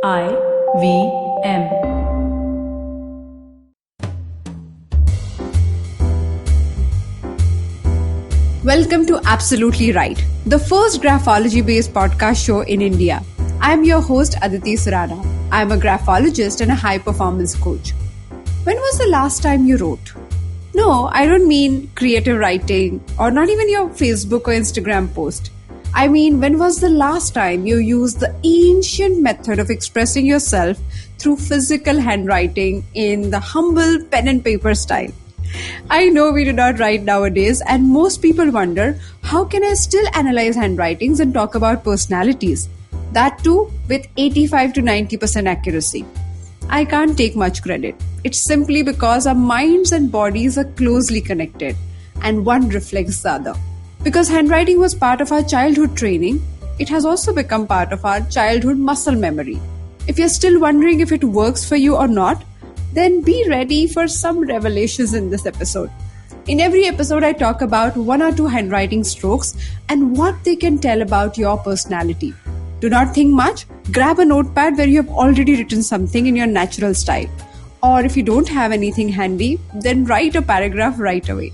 IVM. Welcome to Absolutely Right, the first graphology-based podcast show in India. I'm your host, Aditi Surana. I'm a graphologist and a high-performance coach. When was the last time you wrote? No, I don't mean creative writing or not even your Facebook or Instagram post. I mean, when was the last time you used the ancient method of expressing yourself through physical handwriting in the humble pen and paper style? I know we do not write nowadays, and most people wonder, how can I still analyze handwritings and talk about personalities? That too with 85 to 90% accuracy. I can't take much credit. It's simply because our minds and bodies are closely connected, and one reflects the other. Because handwriting was part of our childhood training, it has also become part of our childhood muscle memory. If you're still wondering if it works for you or not, then be ready for some revelations in this episode. In every episode, I talk about one or two handwriting strokes and what they can tell about your personality. Do not think much. Grab a notepad where you have already written something in your natural style. Or if you don't have anything handy, then write a paragraph right away.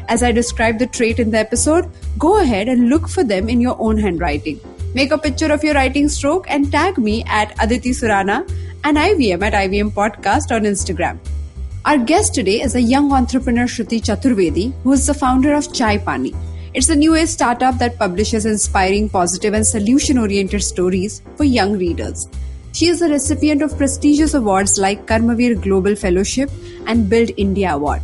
As I describe the trait in the episode, go ahead and look for them in your own handwriting. Make a picture of your writing stroke and tag me at Aditi Surana and IVM at IVM Podcast on Instagram. Our guest today is a young entrepreneur, Shruti Chaturvedi, who is the founder of Chaaipani. It's a new age startup that publishes inspiring, positive and solution-oriented stories for young readers. She is a recipient of prestigious awards like Karamveer Global Fellowship and Build India Award.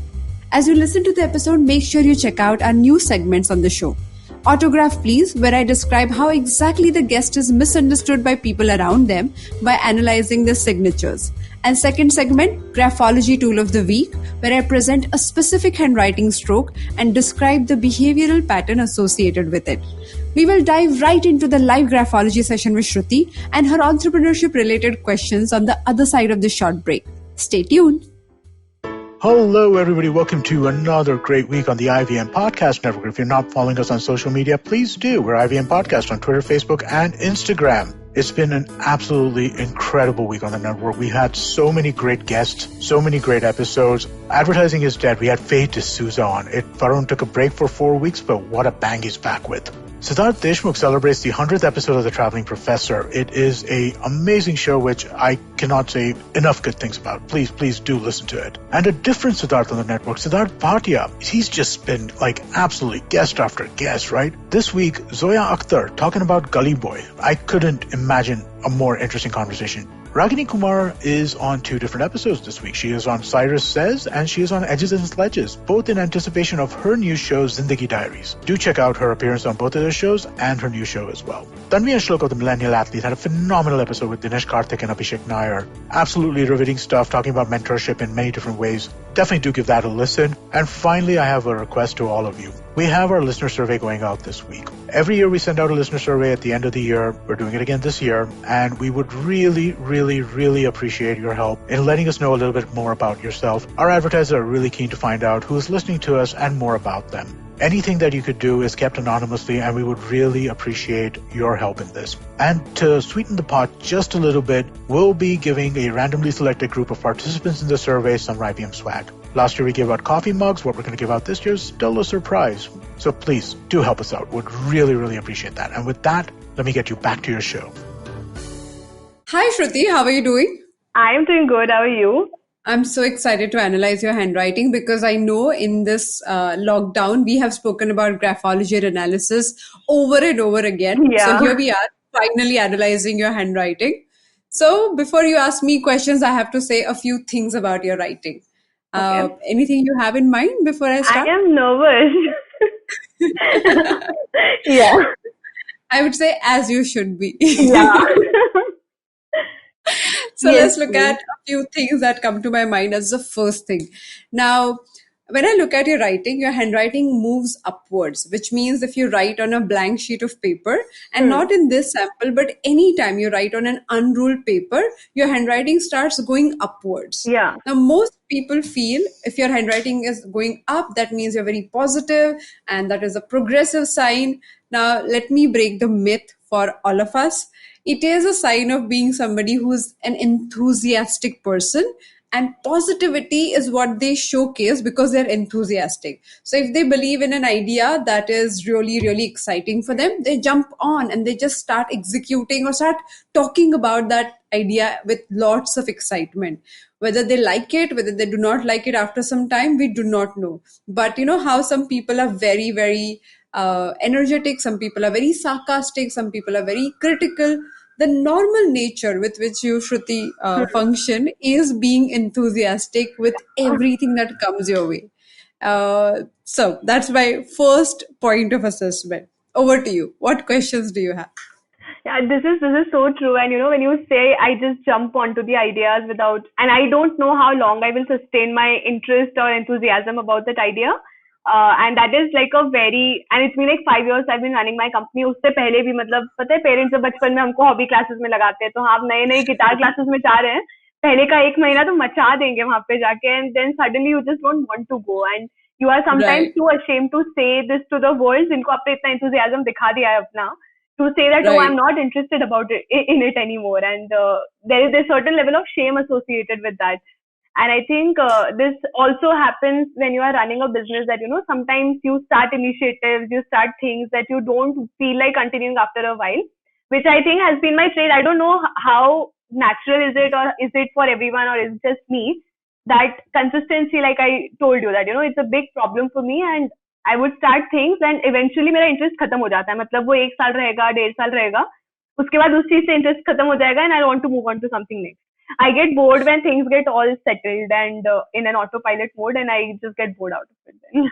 As you listen to the episode, make sure you check out our new segments on the show. Autograph Please, where I describe how exactly the guest is misunderstood by people around them by analyzing their signatures. And second segment, Graphology Tool of the Week, where I present a specific handwriting stroke and describe the behavioral pattern associated with it. We will dive right into the live graphology session with Shruti and her entrepreneurship-related questions on the other side of this short break. Stay tuned. Hello, everybody. Welcome to another great week on the IVM Podcast Network. If you're not following us on social media, please do. We're IVM Podcast on Twitter, Facebook, and Instagram. It's been an absolutely incredible week on the network. We had so many great guests, so many great episodes. Advertising is dead. We had Faye D'Souza on. Varun took a break for 4 weeks, but what a bang he's back with. Siddharth Deshmukh celebrates the 100th episode of The Traveling Professor. It is an amazing show which I cannot say enough good things about. Please do listen to it. And a different Siddharth on the network, Siddharth Bhatia. He's just been absolutely guest after guest, right? This week, Zoya Akhtar talking about Gully Boy. I couldn't imagine a more interesting conversation. Ragini Kumar is on 2 different episodes this week. She is on Cyrus Says and she is on Edges and Sledges, both in anticipation of her new show, Zindagi Diaries. Do check out her appearance on both of those shows and her new show as well. Tanvi Ashok, the Millennial Athlete, had a phenomenal episode with Dinesh Karthik and Abhishek Nair. Absolutely riveting stuff, talking about mentorship in many different ways. Definitely do give that a listen. And finally, I have a request to all of you. We have our listener survey going out this week. Every year we send out a listener survey at the end of the year. We're doing it again this year. And we would really appreciate your help in letting us know a little bit more about yourself. Our advertisers are really keen to find out who is listening to us and more about them. Anything that you could do is kept anonymously, and we would really appreciate your help in this. And to sweeten the pot just a little bit, we'll be giving a randomly selected group of participants in the survey some IBM swag. Last year we gave out coffee mugs. What we're going to give out this year is still a surprise. So please do help us out. Would really appreciate that. And with that, let me get you back to your show. Hi Shruti, how are you doing? I'm doing good. How are you? I'm so excited to analyze your handwriting because I know in this lockdown, we have spoken about graphology and analysis over and over again. Yeah. So here we are, finally analyzing your handwriting. So before you ask me questions, I have to say a few things about your writing. Okay. Anything you have in mind before I start? I am nervous. Yeah. I would say as you should be. Yeah. So Yes, let's look please. at a few things that come to my mind as the first thing. Now, when I look at your writing, your handwriting moves upwards, which means if you write on a blank sheet of paper, and not in this sample, but anytime you write on an unruled paper, your handwriting starts going upwards. Yeah. Now, most people feel if your handwriting is going up, that means you're very positive and that is a progressive sign. Now, let me break the myth for all of us. it is a sign of being somebody who's an enthusiastic person, and positivity is what they showcase because they're enthusiastic. So if they believe in an idea that is really, really exciting for them, they jump on and they just start executing or start talking about that idea with lots of excitement. Whether they like it, whether they do not like it after some time, we do not know. But you know how some people are very, very energetic, some people are very sarcastic, some people are very critical. The normal nature with which you, Shruti, function is being enthusiastic with everything that comes your way. So that's my first point of assessment. Over to you. What questions do you have? Yeah, this is so true. And when you say I just jump onto the ideas without, and I don't know how long I will sustain my interest or enthusiasm about that idea. And that is like a very, and it's been like 5 years I've been running my company. उससे पहले भी मतलब पता है parents जब बचपन में हमको हॉबी क्लासेस में लगाते हैं तो हाँ नए नए गिटार क्लासेस में जा रहे हैं पहले का 1 महीना तो मचा देंगे वहां पे जाके and then suddenly you just don't want to go and you are sometimes Right, too ashamed to say this to the world जिनको आपने इतना enthusiasm दिखा दिया है अपना to say that oh I'm right. not interested about it in it anymore and there is a certain level of shame associated with that and I think this also happens when you are running a business that sometimes you start initiatives you start things that you don't feel like continuing after a while which I think has been my trait. I don't know how natural is it or is it for everyone or is it just me that consistency like I told you that it's a big problem for me and I would start things and eventually मेरा interest खत्म हो जाता है मतलब वो 1 साल रहेगा 1.5 साल रहेगा उसके बाद उस चीज से इंटरेस्ट खत्म हो जाएगा and I want to move on to something next I get bored when things get all settled and in an autopilot mode and I just get bored out of it then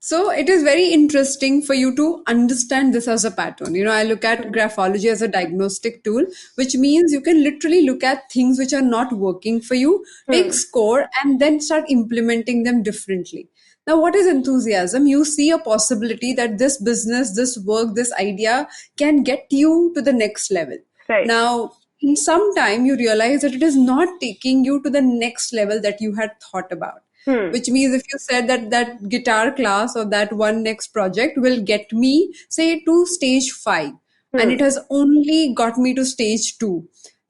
So it is very interesting for you to understand this as a pattern. You know, I look at graphology as a diagnostic tool, which means you can literally look at things which are not working for you, take score, and then start implementing them differently. Now, what is enthusiasm? You see a possibility that this business, this work, this idea can get you to the next level. Right Now, in some time, you realize that it is not taking you to the next level that you had thought about. Which means if you said that that guitar class or that one next project will get me, say, to stage 5, and it has only got me to stage 2.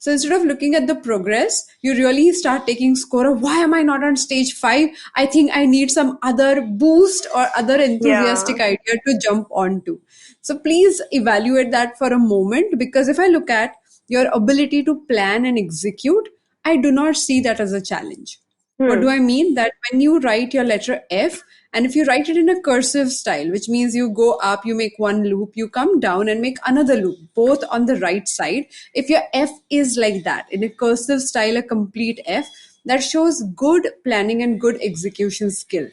So instead of looking at the progress, you really start taking score of why am I not on stage 5? I think I need some other boost or other yeah enthusiastic idea to jump onto. So please evaluate that for a moment, because if I look at your ability to plan and execute, I do not see that as a challenge. What do I mean? That when you write your letter F, and if you write it in a cursive style, which means you go up, you make one loop, you come down and make another loop, both on the right side. If your F is like that, in a cursive style, a complete F, that shows good planning and good execution skill.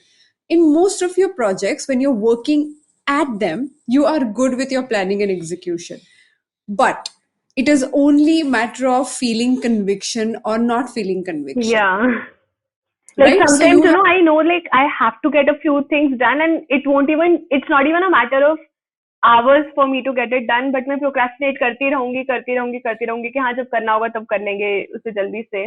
In most of your projects, when you're working at them, you are good with your planning and execution. But it is only matter of feeling conviction or not feeling conviction, yeah like right? So sometimes you have I know like I have to get a few things done and it's not even a matter of hours for me to get it done but मैं procrastinate करती रहूंगी कि हाँ जब करना होगा तब कर लेंगे उसे जल्दी से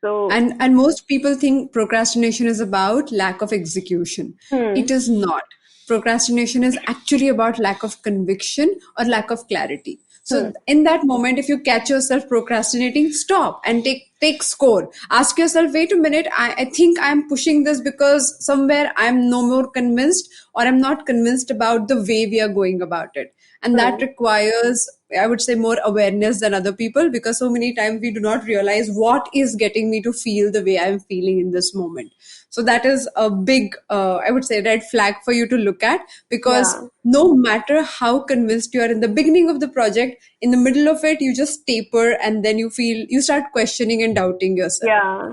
so and most people think procrastination is about lack of execution. It is not. Procrastination is actually about lack of conviction or lack of clarity. So in that moment, if you catch yourself procrastinating, stop and take score. Ask yourself, wait a minute, I think I'm pushing this because somewhere I'm no more convinced or I'm not convinced about the way we are going about it. And that requires, I would say, more awareness than other people, because so many times we do not realize what is getting me to feel the way I'm feeling in this moment. So that is a big, I would say, red flag for you to look at, because yeah no matter how convinced you are in the beginning of the project, in the middle of it, you just taper and then you start questioning and doubting yourself. yeah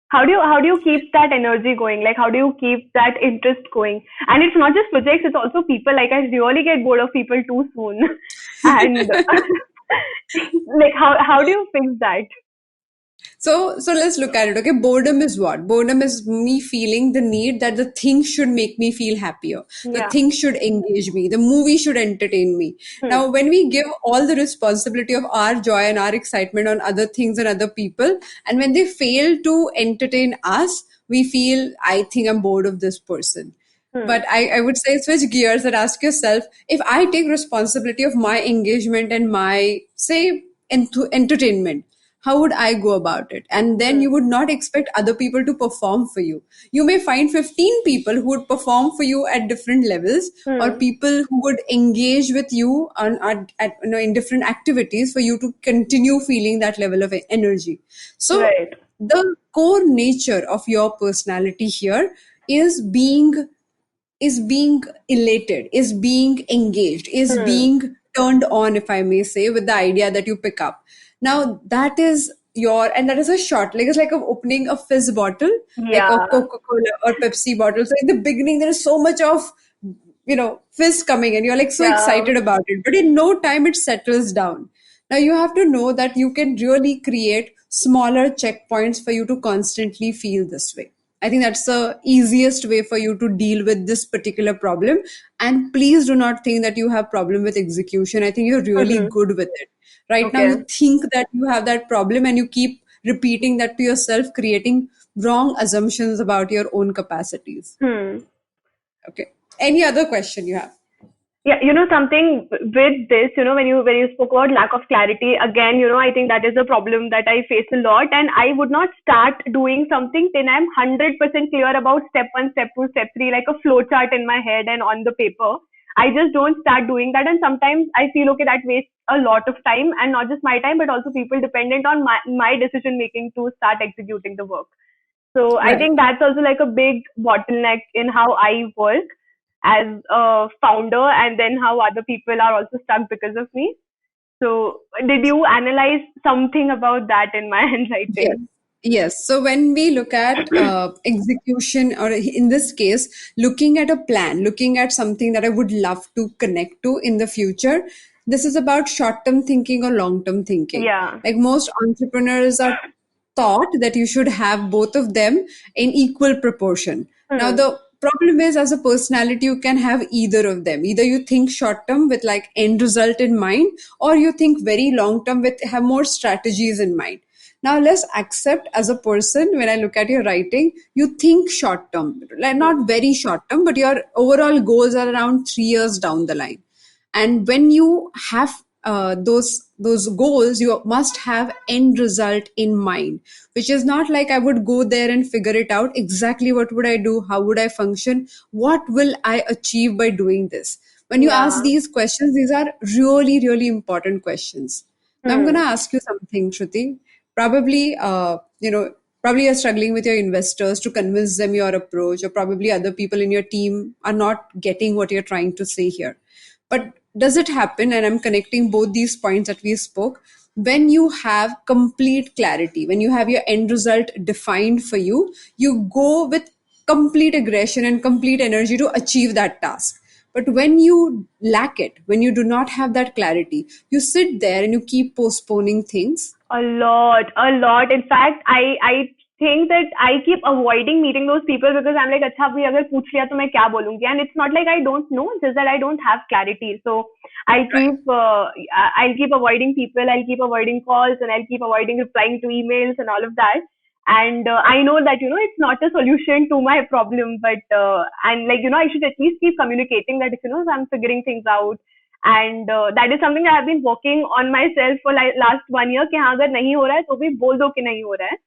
how do you keep that energy going like how do you keep that interest going and it's not just projects it's also people like I really get bored of people too soon and like how do you fix that So let's look at it. Okay, boredom is what? Boredom is me feeling the need that the thing should make me feel happier. The yeah thing should engage me. The movie should entertain me. Now, when we give all the responsibility of our joy and our excitement on other things and other people, and when they fail to entertain us, we feel, I think I'm bored of this person. But I would say switch gears and ask yourself, if I take responsibility of my engagement and my, say, entertainment, how would I go about it? And then you would not expect other people to perform for you. You may find 15 people who would perform for you at different levels, or Hmm. people who would engage with you in different activities for you to continue feeling that level of energy. So Right. the core nature of your personality here is being elated, is being engaged, is Hmm. being turned on, if I may say, with the idea that you pick up. Now, that is and that is a shot, like it's like opening a fizz bottle, like a Yeah. Coca-Cola or Pepsi bottle. So in the beginning, there is so much of, fizz coming and you're like so Yeah. excited about it. But in no time, it settles down. Now, you have to know that you can really create smaller checkpoints for you to constantly feel this way. I think that's the easiest way for you to deal with this particular problem. And please do not think that you have problem with execution. I think you're really Hmm. good with it. Right now, Okay. you think that you have that problem and you keep repeating that to yourself, creating wrong assumptions about your own capacities. Hmm. Okay. Any other question you have? Yeah, something with this, when you spoke about lack of clarity, again, I think that is a problem that I face a lot, and I would not start doing something till I'm 100% clear about step one, step two, step three, like a flow chart in my head and on the paper. I just don't start doing that, and sometimes I feel okay that wastes a lot of time, and not just my time, but also people dependent on my decision making to start executing the work. So I Right. think that's also like a big bottleneck in how I work as a founder, and then how other people are also stuck because of me. So did you analyze something about that in my Yes. handwriting? Yes. So when we look at execution, or in this case, looking at a plan, looking at something that I would love to connect to in the future, this is about short term thinking or long term thinking. Yeah. Like most entrepreneurs are taught that you should have both of them in equal proportion. Now, Hmm. the problem is, as a personality, you can have either of them. Either you think short term with like end result in mind, or you think very long term with have more strategies in mind. Now, let's accept as a person, when I look at your writing, you think short term, like not very short term, but your overall goals are around 3 years down the line. And when you have those goals, you must have end result in mind, which is not like I would go there and figure it out exactly what would I do, how would I function, what will I achieve by doing this. When you ask Yeah. these questions, these are really really important questions. Now I'm going to Hmm. ask you something, Shruti. Probably, probably you're struggling with your investors to convince them your approach, or probably other people in your team are not getting what you're trying to say here. But does it happen, and I'm connecting both these points that we spoke, when you have complete clarity, when you have your end result defined for you, you go with complete aggression and complete energy to achieve that task. But when you lack it, when you do not have that clarity, you sit there and you keep postponing things. A lot, a lot. In fact, I think that I keep avoiding meeting those people because I'm like, अच्छा अभी अगर पूछ लिया तो मैं क्या बोलूँगी? And it's not like I don't know, just that I don't have clarity. So I'll Right. I'll keep avoiding people, I'll keep avoiding calls, and I'll keep avoiding replying to emails and all of that. And I know that it's not a solution to my problem, but and like I should at least keep communicating that if I'm figuring things out, and that is something I have been working on myself for like last 1 year कि हाँ अगर नहीं हो रहा है तो भी बोल दो कि नहीं हो रहा है.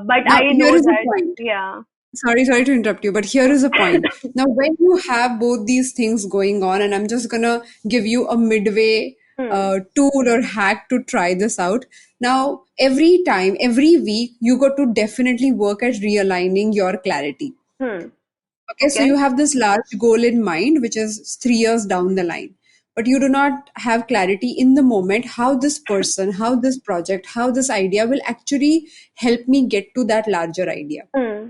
But Now, I here know is a that, point. yeah. Sorry to interrupt you, but here is a point. Now, when you have both these things going on, and I'm just gonna give you a midway Hmm. tool or hack to try this out. Now, every time, every week, you got to definitely work at realigning your clarity. Hmm. Okay, so Okay. you have this large goal in mind, which is 3 years down the line, but you do not have clarity in the moment how this person, how this project, how this idea will actually help me get to that larger idea. Hmm.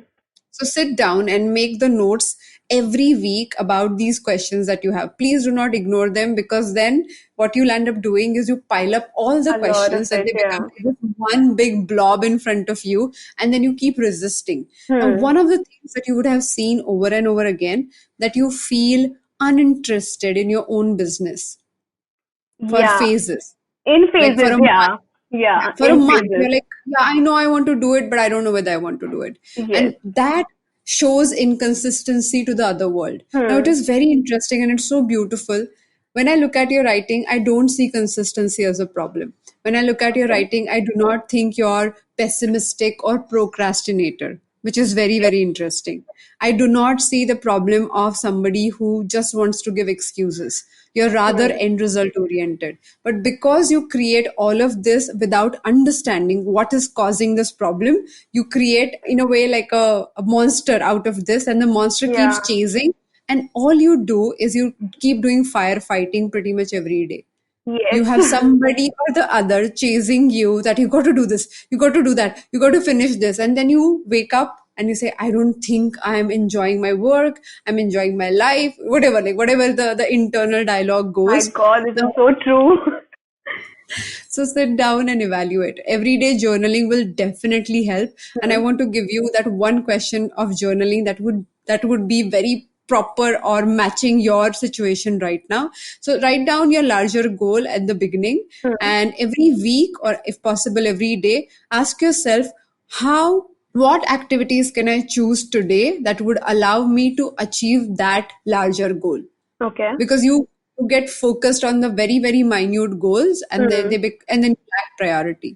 So sit down and make the notes every week about these questions that you have. Please do not ignore them, because then what you'll end up doing is you pile up all the A lot of questions and it, they become yeah. like this one big blob in front of you, and then you keep resisting. Now, Hmm. one of the things that you would have seen over and over again, that you feel uninterested in your own business for Yeah. phases. In Like for phases, a month, yeah. Yeah. for a In month, phases. you're like, yeah, I know I want to do it, but I don't know whether I want to do it. Yes. And that shows inconsistency to the other world. Now, it Hmm. is very interesting and it's so beautiful. When I look at your writing, I don't see consistency as a problem. When I look at your Okay. writing, I do not think you're pessimistic or procrastinator, which is very, very interesting. I do not see the problem of somebody who just wants to give excuses. You're rather Hmm. end result oriented. But because you create all of this without understanding what is causing this problem, you create, in a way, like a monster out of this, and the monster keeps Yeah. chasing. And all you do is you keep doing firefighting pretty much every day. You Yes. have somebody or the other chasing you that you got to do this, you got to do that, you got to finish this. And then you wake up and you say, I don't think I'm enjoying my work, I'm enjoying my life, whatever, like whatever the internal dialogue My goes. God, this Now, is so true. so sit down and evaluate. Everyday journaling will definitely help. And I Hmm. want to give you that one question of journaling that would be very proper or matching your situation right now. So write down your larger goal at the beginning, Hmm. and every week, or if possible every day, ask yourself, how what activities can I choose today that would allow me to achieve that larger goal? Okay. Because you get focused on the very, very minute goals, and then Hmm. and then you lack priority.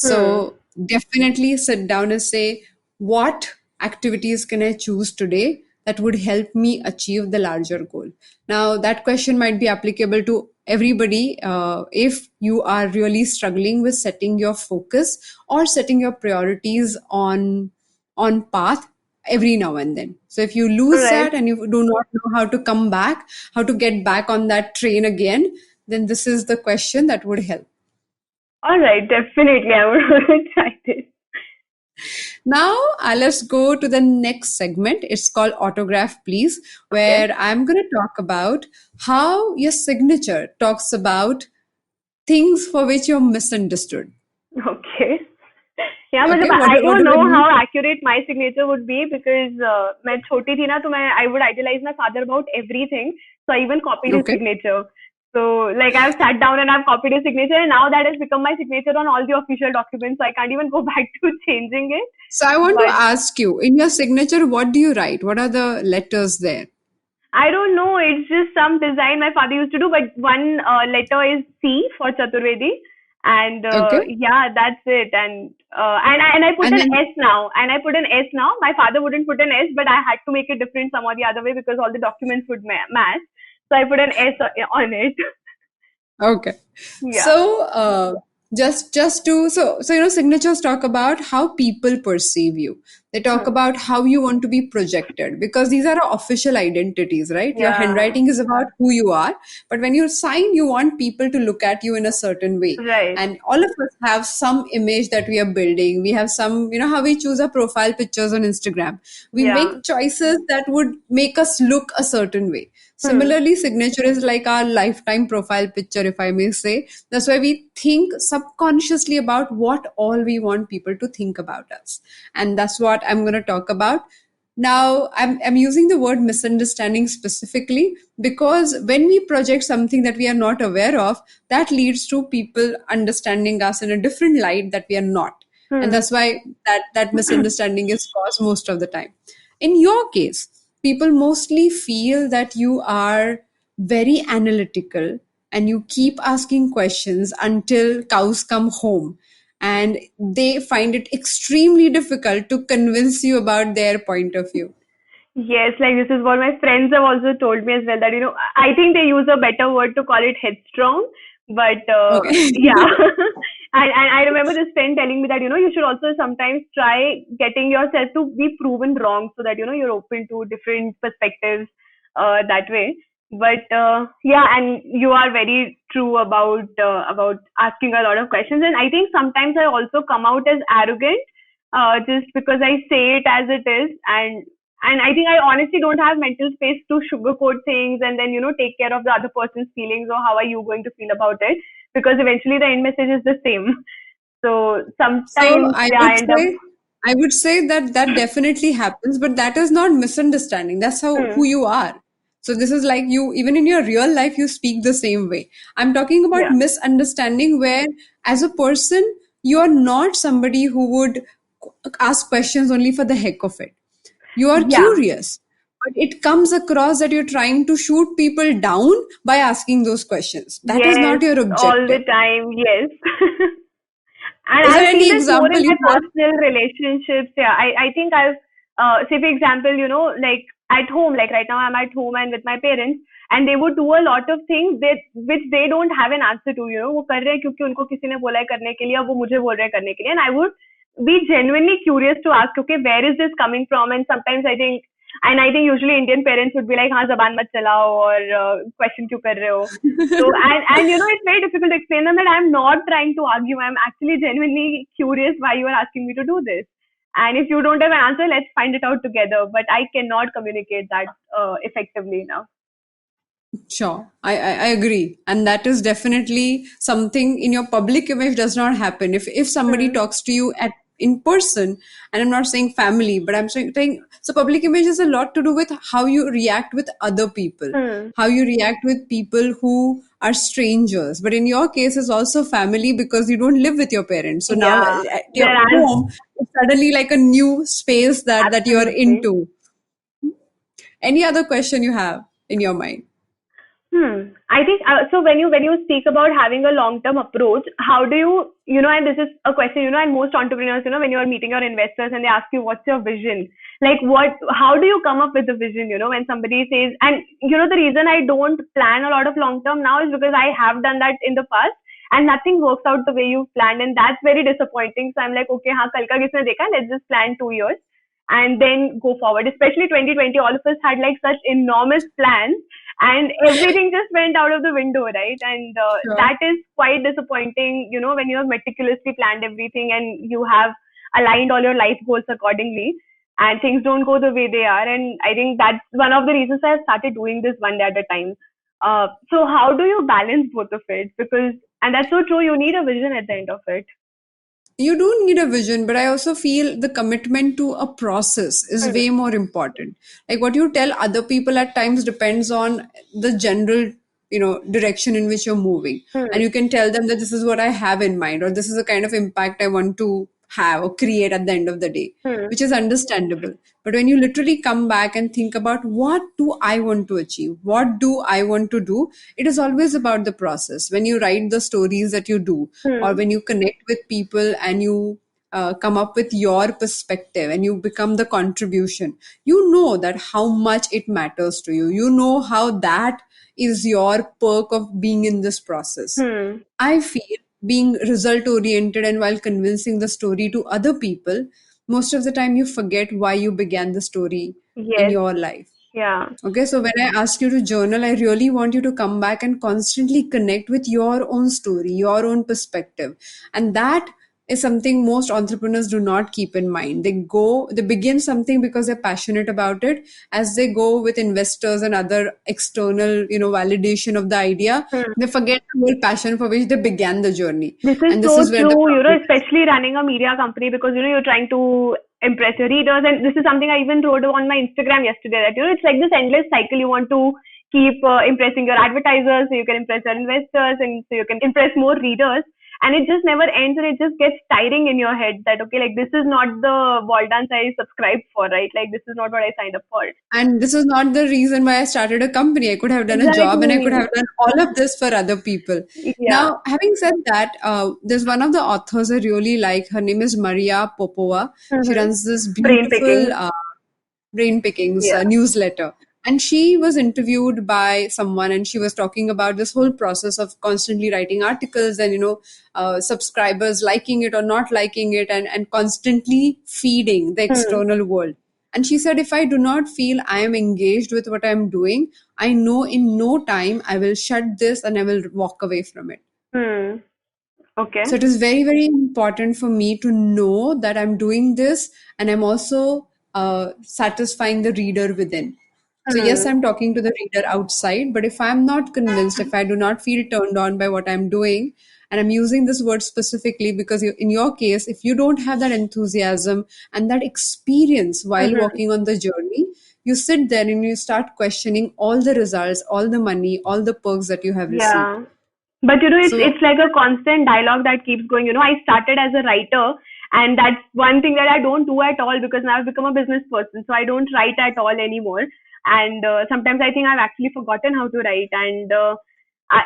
Hmm. So definitely sit down and say, what activities can I choose today that would help me achieve the larger goal? Now, that question might be applicable to everybody. If you are really struggling with setting your focus or setting your priorities on path every now and then. So if you All lose right. that and you do not know how to come back, how to get back on that train again, then this is the question that would help. All right. Definitely, I would try this. Now, let's go to the next segment. It's called Autograph Please, Okay. where I'm going to talk about how your signature talks about things for which you're misunderstood. Okay. Yeah, Okay, मतलब what, I what don't do I know how mean? accurate my signature would be because मैं छोटी थी ना तो मैं I would idealize my father about everything. So I even copied his Okay. signature. So like I've sat down and I've copied his signature and now that has become my signature on all the official documents. So I can't even go back to changing it. So I want to But ask you, in your signature, what do you write? What are the letters there? I don't know. It's just some design my father used to do. But one letter is C for Chaturvedi, and Okay. yeah, that's it. And I put And an then, S now. And I put an S now. My father wouldn't put an S, but I had to make it different some or the other way because all the documents would match. So I put an S on it. okay. Yeah. So, just to signatures talk about how people perceive you. They talk Hmm. about how you want to be projected, because these are official identities, right? Your Yeah. handwriting is about who you are, but when you sign, you want people to look at you in a certain way. Right. And all of us have some image that we are building. We have some, how we choose our profile pictures on Instagram. We Yeah. make choices that would make us look a certain way. Hmm. Similarly, signature is like our lifetime profile picture, if I may say. That's why we think subconsciously about what all we want people to think about us. And that's what I'm going to talk about. Now, I'm using the word misunderstanding specifically because when we project something that we are not aware of, that leads to people understanding us in a different light that we are not. And Hmm. that's why that misunderstanding is caused most of the time. In your case, people mostly feel that you are very analytical and you keep asking questions until cows come home, and they find it extremely difficult to convince you about their point of view. Yes, like this is what my friends have also told me as well that I think they use a better word to call it headstrong, but Okay. yeah. And I remember this friend telling me that you should also sometimes try getting yourself to be proven wrong so that you're open to different perspectives that way. But yeah, and you are very true about asking a lot of questions, and I think sometimes I also come out as arrogant just because I say it as it is, and I think I honestly don't have mental space to sugarcoat things and then take care of the other person's feelings or how are you going to feel about it, because eventually the end message is the same. So So sometimes yeah, I end up. I would say that that definitely happens, but that is not misunderstanding. That's how Hmm, who you are. So this is like you, even in your real life, you speak the same way. I'm talking about yeah. misunderstanding where, as a person, you are not somebody who would ask questions only for the heck of it. You are Yeah. curious. But it comes across that you're trying to shoot people down by asking those questions. That is Yes, not your all the objective. time. Yes. And Is there I've seen any this more example in you my have? personal relationships. Yeah, I think I've, say for example, like at home, like right now I'm at home and with my parents, and they would do a lot of things that which they don't have an answer to. वो कर रहे हैं क्योंकि उनको किसी ने बोला है करने के लिए, अब वो मुझे बोल रहे हैं करने के लिए, and I would be genuinely curious to ask, okay, where is this coming from? And sometimes I think, and I think usually Indian parents would be like, हाँ जबान मत चलाओ और question क्यों कर रहे हो? So and it's very difficult to explain them that I'm not trying to argue. I'm actually genuinely curious why you are asking me to do this. And if you don't have an answer, let's find it out together. But I cannot communicate that effectively now. Sure, I agree. And that is definitely something in your public image does not happen. If somebody Hmm. talks to you at in person, and I'm not saying family, but I'm saying so public image has a lot to do with how you react with other people, Hmm. how you react with people who are strangers. But in your case, it's also family because you don't live with your parents. So now Yeah. at your Whereas, home, it's suddenly like a new space that you are absolutely. into. Any other question you have in your mind? I think so. When you speak about having a long term approach, how do you and this is a question, and most entrepreneurs, when you're meeting your investors and they ask you what's your vision, like how do you come up with the vision, when somebody says, and the reason I don't plan a lot of long term now is because I have done that in the past and nothing works out the way you planned, and that's very disappointing. So I'm like, okay, हाँ कल का किसने देखा? Let's just plan 2 years and then go forward. Especially 2020, all of us had like such enormous plans and everything just went out of the window, right? And Sure. that is quite disappointing, when you have meticulously planned everything and you have aligned all your life goals accordingly and things don't go the way they are. And I think that's one of the reasons I started doing this one day at a time. So how do you balance both of it? Because, and that's so true, you need a vision at the end of it. You do need a vision, but I also feel the commitment to a process is Hmm. way more important. Like what you tell other people at times depends on the general, direction in which you're moving. And Hmm. you can tell them that this is what I have in mind, or this is the kind of impact I want to have or create at the end of the day, Hmm. which is understandable. But when you literally come back and think about what do I want to achieve? What do I want to do? It is always about the process. When you write the stories that you do, or Hmm. when you connect with people and you come up with your perspective and you become the contribution, you know that how much it matters to you. You know how that is your perk of being in this process. Hmm. I feel being result oriented and while convincing the story to other people, most of the time you forget why you began the story in Yes. your life. Yeah. Okay, so when I ask you to journal, I really want you to come back and constantly connect with your own story, your own perspective. And that is something most entrepreneurs do not keep in mind. They begin something because they're passionate about it. As they go with investors and other external, validation of the idea, Hmm. they forget the whole passion for which they began the journey. This is And this so is where the true, problem is. especially running a media company because, you're trying to impress your readers. And this is something I even wrote on my Instagram yesterday that, it's like this endless cycle. You want to keep impressing your advertisers so you can impress your investors and so you can impress more readers. And it just never ends and it just gets tiring in your head that, okay, like this is not the ball dance I subscribed for, right? Like this is not what I signed up for. And this is not the reason why I started a company. I could have done a job and I could Exactly. have done all of this for other people. Yeah. Now, having said that, there's one of the authors I really like. Her name is Maria Popova. She Mm-hmm. runs this Brain beautiful picking. brain pickings Yeah. newsletter. And she was interviewed by someone and she was talking about this whole process of constantly writing articles and, subscribers liking it or not liking it and constantly feeding the Hmm. external world. And she said, if I do not feel I am engaged with what I'm doing, I know in no time I will shut this and I will walk away from it. Hmm. Okay. So it is very, very important for me to know that I'm doing this and I'm also satisfying the reader within. So, yes, Hmm. I'm talking to the reader outside, but if I'm not convinced, if I do not feel turned on by what I'm doing, and I'm using this word specifically because in your case, if you don't have that enthusiasm and that experience while Mm-hmm. walking on the journey, you sit there and you start questioning all the results, all the money, all the perks that you have received. Yeah. But it's So, like a constant dialogue that keeps going. I started as a writer And that's one thing that I don't do at all, because now I've become a business person. So I don't write at all anymore. And sometimes I think I've actually forgotten how to write. And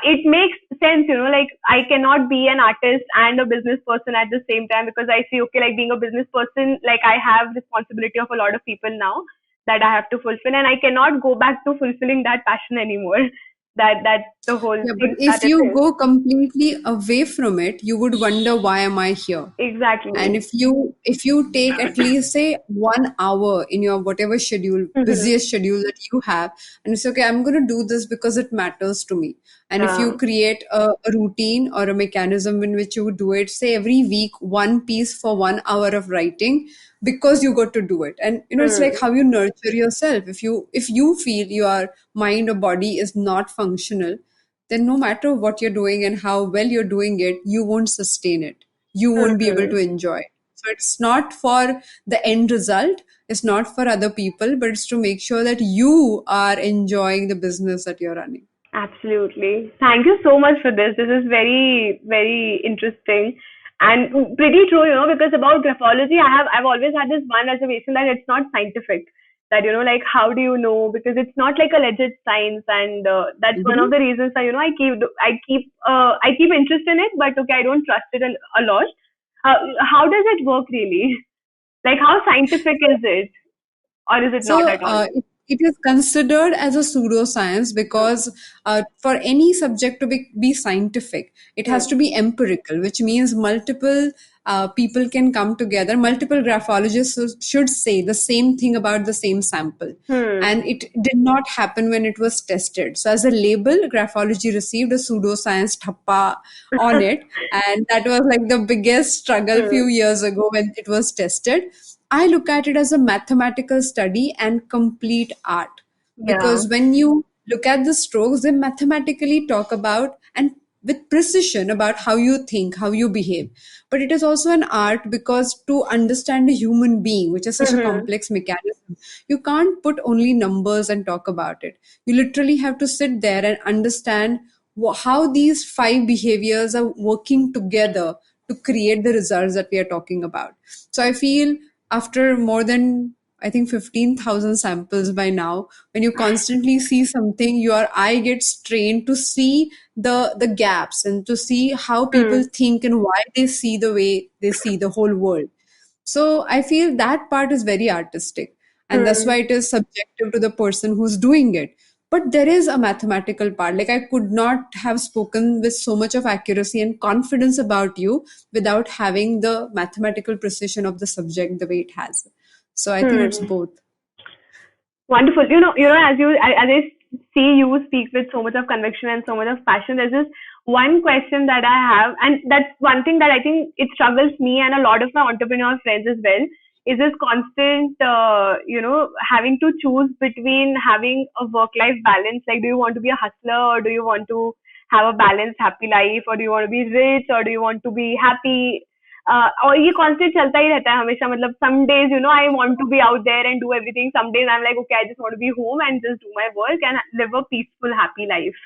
it makes sense, like I cannot be an artist and a business person at the same time, because I see, okay, like being a business person, like I have responsibility of a lot of people now that I have to fulfill, and I cannot go back to fulfilling that passion anymore. That the whole Yeah, but thing if started you with. go completely away from it, you would wonder, why am I here? And Exactly. if you take at least say 1 hour in your whatever schedule, Hmm. busiest schedule that you have, and it's okay, I'm going to do this because it matters to me. And if Yeah. you create a routine or a mechanism in which you do it, say every week, one piece for 1 hour of writing, because you got to do it. And it's like Hmm. how you nurture yourself. If you feel your mind or body is not functional, then no matter what you're doing and how well you're doing it, you won't sustain it. You won't be able Hmm. to enjoy it. So it's not for the end result, it's not for other people, but it's to make sure that you are enjoying the business that you're running. Absolutely. Thank you so much for this. This is very, very interesting and pretty true, because about graphology, I've always had this one reservation that it's not scientific. That, like how do you know? Because it's not like a legit science, and that's one of Mhm. the reasons that I keep interest in it, but okay, I don't trust it a lot. How does it work really? Like how scientific is it, or is it not So at all? it is considered as a pseudoscience Hmm. because for any subject to be scientific, it has Hmm. to be empirical, which means multiple people can come together. Multiple graphologists should say the same thing about the same sample. Hmm. And it did not happen when it was tested. So, as a label, graphology received a pseudoscience thappa on it. And that was like the biggest struggle Hmm. few years ago when it was tested. I look at it as a mathematical study and complete art, Yeah. because when you look at the strokes, they mathematically talk about and with precision about how you think, how you behave. But it is also an art because to understand a human being, which is such a Hmm. complex mechanism, you can't put only numbers and talk about it. You literally have to sit there and understand how these five behaviors are working together to create the results that we are talking about. So I feel after more than I think 15,000 samples by now, when you constantly see something, your eye gets trained to see the gaps and to see how people Hmm. think and why they see the way they see the whole world. So I feel that part is very artistic, and that's Hmm. why it is subjective to the person who's doing it. But there is a mathematical part. Like, I could not have spoken with so much of accuracy and confidence about you without having the mathematical precision of the subject the way it has. So I think it's Hmm. both. Wonderful. As I see you speak with so much of conviction and so much of passion, there's this one question that I have, and that's one thing that I think it struggles me and a lot of my entrepreneur friends as well. Is this constant, having to choose between having a work-life balance? Like, do you want to be a hustler, or do you want to have a balanced, happy life, or do you want to be rich, or do you want to be happy? और ये constant चलता ही रहता है हमेशा, मतलब some days I want to be out there and do everything, some days I'm like, okay, I just want to be home and just do my work and live a peaceful happy life.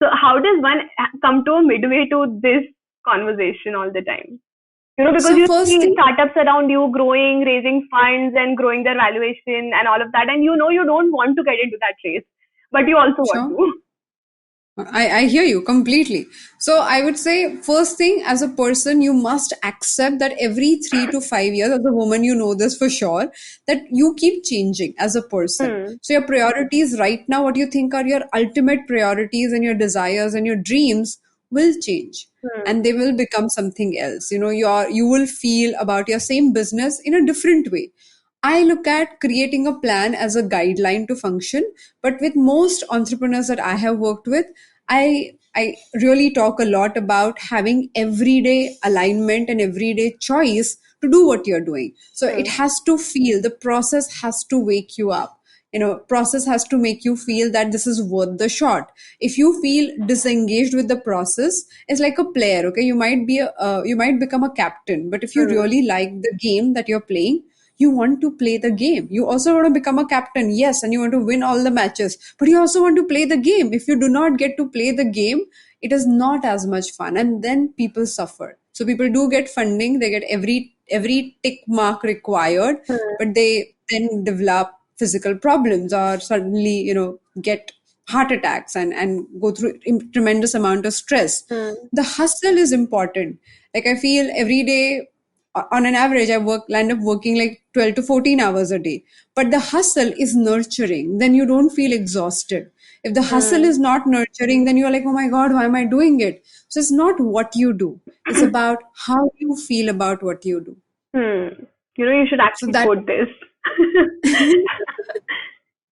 So how does one come to a midway to this conversation all the time? Because So you first see thing, startups around you growing, raising funds and growing their valuation and all of that, and you don't want to get into that race, but you also want sure. to. I hear you completely. So I would say, first thing, as a person, you must accept that every 3 to 5 years, as a woman, you know this for sure, that you keep changing as a person. Hmm. So your priorities right now, what you think are your ultimate priorities and your desires and your dreams will change, Hmm. and they will become something else. You will feel about your same business in a different way. I look at creating a plan as a guideline to function, but with most entrepreneurs that I have worked with, I really talk a lot about having everyday alignment and everyday choice to do what you're doing. So it Hmm. has to feel, the process has to wake you up. Process has to make you feel that this is worth the shot. If you feel disengaged with the process, it's like a player. Okay, you might become a captain, but if you Hmm. really like the game that you're playing, you want to play the game. You also want to become a captain, yes, and you want to win all the matches, but you also want to play the game. If you do not get to play the game, it is not as much fun, and then people suffer. So people do get funding, they get every tick mark required, Hmm. but they then develop physical problems or suddenly, get heart attacks and go through tremendous amount of stress. Hmm. The hustle is important. Like I feel every day, on an average, land up working like 12 to 14 hours a day. But the hustle is nurturing. Then you don't feel exhausted. If the hustle Hmm. is not nurturing, then you're like, oh my God, why am I doing it? So it's not what you do. It's about how you feel about what you do. Hmm. You should So actually that quote this.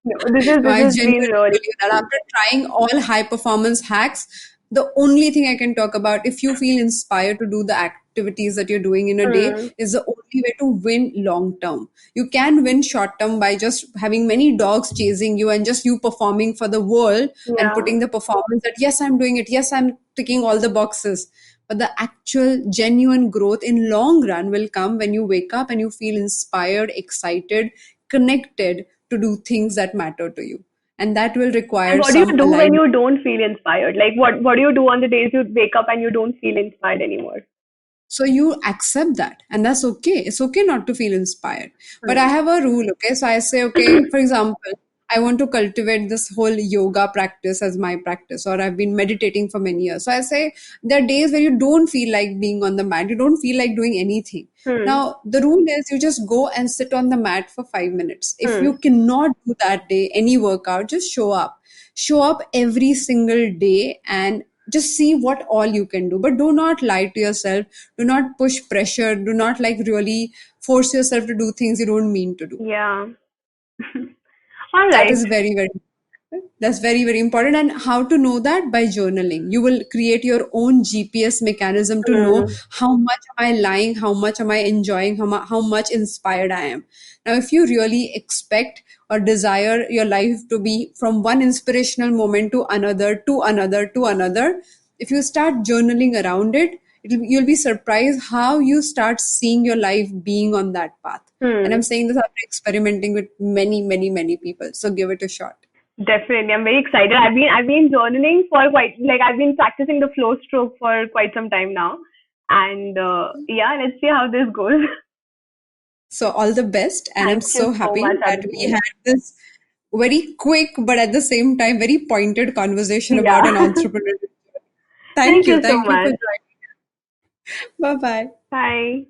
No, No, this I has been genuinely really believe that after trying all high performance hacks, the only thing I can talk about, if you feel inspired to do the activities that you're doing in a day, hmm. is the only way to win long term. You can win short term by just having many dogs chasing you and just you performing for the world and Yeah. putting the performance that, yes, I'm doing it. Yes, I'm ticking all the boxes. But the actual genuine growth in long run will come when you wake up and you feel inspired, excited, connected to do things that matter to you. And that will And require what do you some do when alignment. you don't feel inspired? Like what do you do on the days you wake up and you don't feel inspired anymore? So you accept that, and that's okay. It's okay not to feel inspired. But I Hmm. have a rule, okay? So I say, okay, for example, I want to cultivate this whole yoga practice as my practice, or I've been meditating for many years. So I say there are days where you don't feel like being on the mat, you don't feel like doing anything. Hmm. Now, the rule is you just go and sit on the mat for 5 minutes. If Hmm. you cannot do that day any workout, just show up. Show up every single day and just see what all you can do. But do not lie to yourself. Do not push pressure. Do not like really force yourself to do things you don't mean to do. Yeah. All That right. is very, very that's very, very important. And how to know that? By journaling. You will create your own GPS mechanism to know Hmm. how much am I lying, how much am I enjoying, how much inspired I am. Now, if you really expect or desire your life to be from one inspirational moment to another, to another, to another, if you start journaling around it, you'll be surprised how you start seeing your life being on that path. And I'm Hmm. saying this after experimenting with many, many, many people. So give it a shot. Definitely. I'm very excited. I've been journaling for quite like I've been practicing the flow stroke for quite some time now. And yeah, let's see how this goes. So all the best, and I'm Thank you so so happy much, that we Aditi. had this very quick but at the same time very pointed conversation about Yeah. an entrepreneur. Thank Thank you. you so Thank you for much. joining. Bye bye. Bye.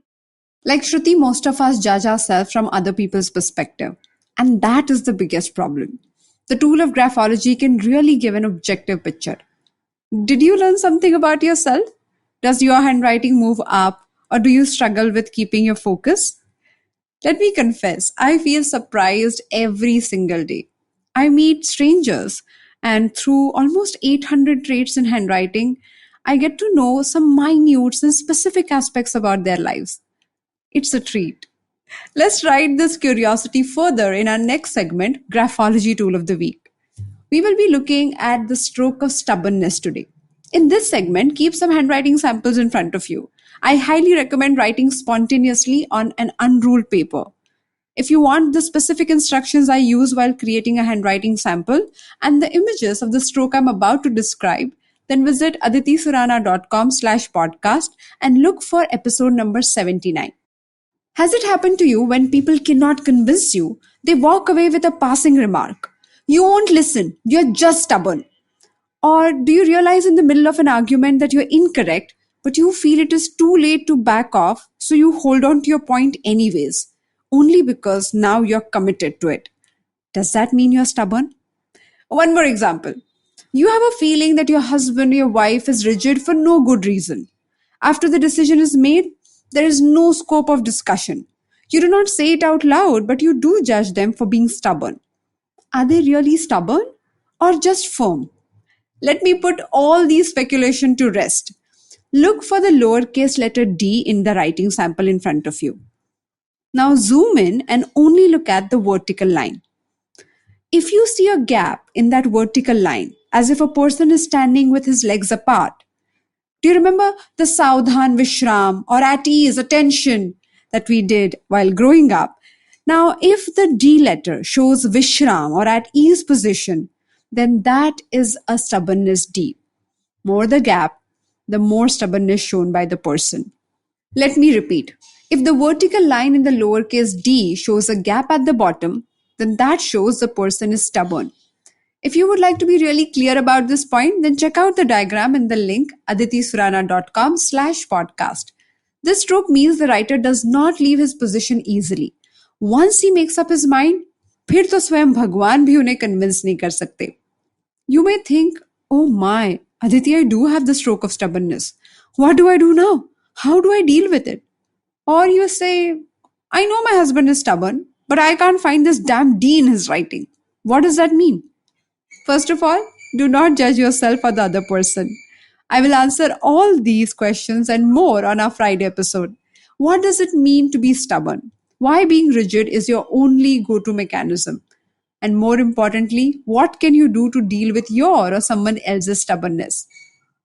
Like Shruti, most of us judge ourselves from other people's perspective. And that is the biggest problem. The tool of graphology can really give an objective picture. Did you learn something about yourself? Does your handwriting move up, or do you struggle with keeping your focus? Let me confess, I feel surprised every single day. I meet strangers, and through almost 800 traits in handwriting, I get to know some minute and specific aspects about their lives. It's a treat. Let's ride this curiosity further in our next segment, Graphology Tool of the Week. We will be looking at the stroke of stubbornness today. In this segment, keep some handwriting samples in front of you. I highly recommend writing spontaneously on an unruled paper. If you want the specific instructions I use while creating a handwriting sample and the images of the stroke I'm about to describe, then visit aditisurana.com/podcast and look for episode number 79. Has it happened to you when people cannot convince you? They walk away with a passing remark. You won't listen, you're just stubborn. Or do you realize in the middle of an argument that you're incorrect, but you feel it is too late to back off, so you hold on to your point anyways, only because now you're committed to it? Does that mean you're stubborn? One more example. You have a feeling that your husband or your wife is rigid for no good reason. After the decision is made, there is no scope of discussion. You do not say it out loud, but you do judge them for being stubborn. Are they really stubborn or just firm? Let me put all these speculation to rest. Look for the lowercase letter d in the writing sample in front of you. Now zoom in and only look at the vertical line. If you see a gap in that vertical line, as if a person is standing with his legs apart, do you remember the Saudhan Vishram or at ease, attention that we did while growing up? Now, if the D letter shows Vishram or at ease position, then that is a stubbornness D. More the gap, the more stubbornness shown by the person. Let me repeat. If the vertical line in the lowercase d shows a gap at the bottom, then that shows the person is stubborn. If you would like to be really clear about this point, then check out the diagram in the link aditisurana.com/podcast. This stroke means the writer does not leave his position easily. Once he makes up his mind, फिर तो स्वयं भगवान भी उन्हें convince नहीं कर सकते. You may think, oh my, Aditi, I do have the stroke of stubbornness. What do I do now? How do I deal with it? Or you say, I know my husband is stubborn, but I can't find this damn D in his writing. What does that mean? First of all, do not judge yourself or the other person. I will answer all these questions and more on our Friday episode. What does it mean to be stubborn? Why being rigid is your only go-to mechanism? And more importantly, what can you do to deal with your or someone else's stubbornness?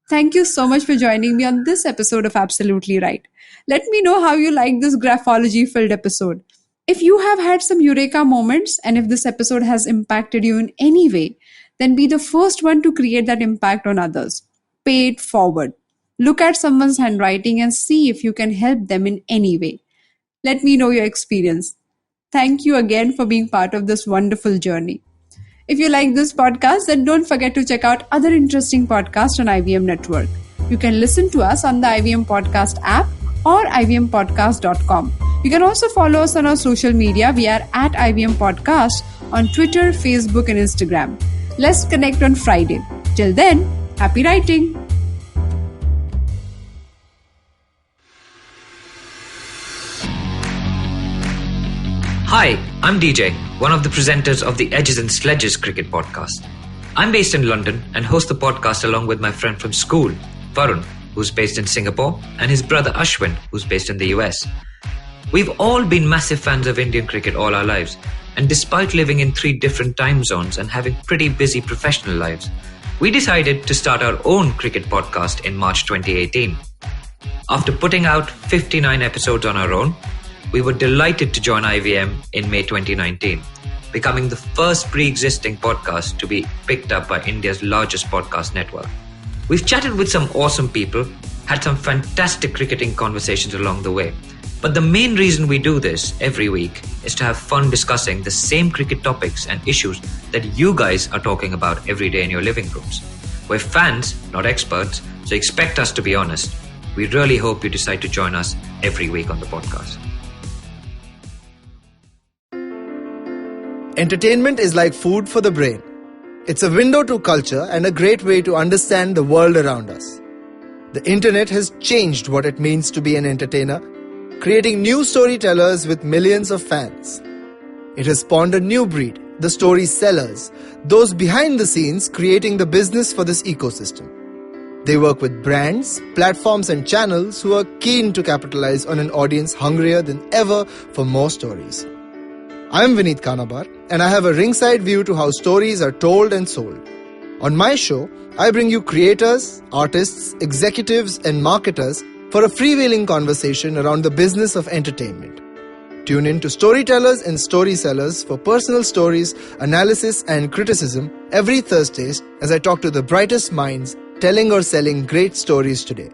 Thank you so much for joining me on this episode of Absolutely Right. Let me know how you like this graphology-filled episode. If you have had some eureka moments and if this episode has impacted you in any way, then be the first one to create that impact on others. Pay it forward. Look at someone's handwriting and see if you can help them in any way. Let me know your experience. Thank you again for being part of this wonderful journey. If you like this podcast, then don't forget to check out other interesting podcasts on IVM Network. You can listen to us on the IVM Podcast app or ivmpodcast.com. You can also follow us on our social media. We are at IVM Podcast on Twitter, Facebook, and Instagram. Let's connect on Friday. Till then, happy writing. Hi, I'm DJ, one of the presenters of the Edges and Sledges cricket podcast. I'm based in London and host the podcast along with my friend from school, Varun, who's based in Singapore, and his brother Ashwin, who's based in the US. We've all been massive fans of Indian cricket all our lives, and despite living in 3 different time zones and having pretty busy professional lives, we decided to start our own cricket podcast in March 2018. After putting out 59 episodes on our own, we were delighted to join IVM in May 2019, becoming the first pre-existing podcast to be picked up by India's largest podcast network. We've chatted with some awesome people, had some fantastic cricketing conversations along the way. But the main reason we do this every week is to have fun discussing the same cricket topics and issues that you guys are talking about every day in your living rooms. We're fans, not experts, so expect us to be honest. We really hope you decide to join us every week on the podcast. Entertainment is like food for the brain. It's a window to culture and a great way to understand the world around us. The internet has changed what it means to be an entertainer, creating new storytellers with millions of fans. It has spawned a new breed, the story-sellers, those behind the scenes creating the business for this ecosystem. They work with brands, platforms and channels who are keen to capitalize on an audience hungrier than ever for more stories. I'm Vineet Kanabar, and I have a ringside view to how stories are told and sold. On my show, I bring you creators, artists, executives, and marketers for a freewheeling conversation around the business of entertainment. Tune in to Storytellers and Storysellers for personal stories, analysis, and criticism every Thursdays as I talk to the brightest minds telling or selling great stories today.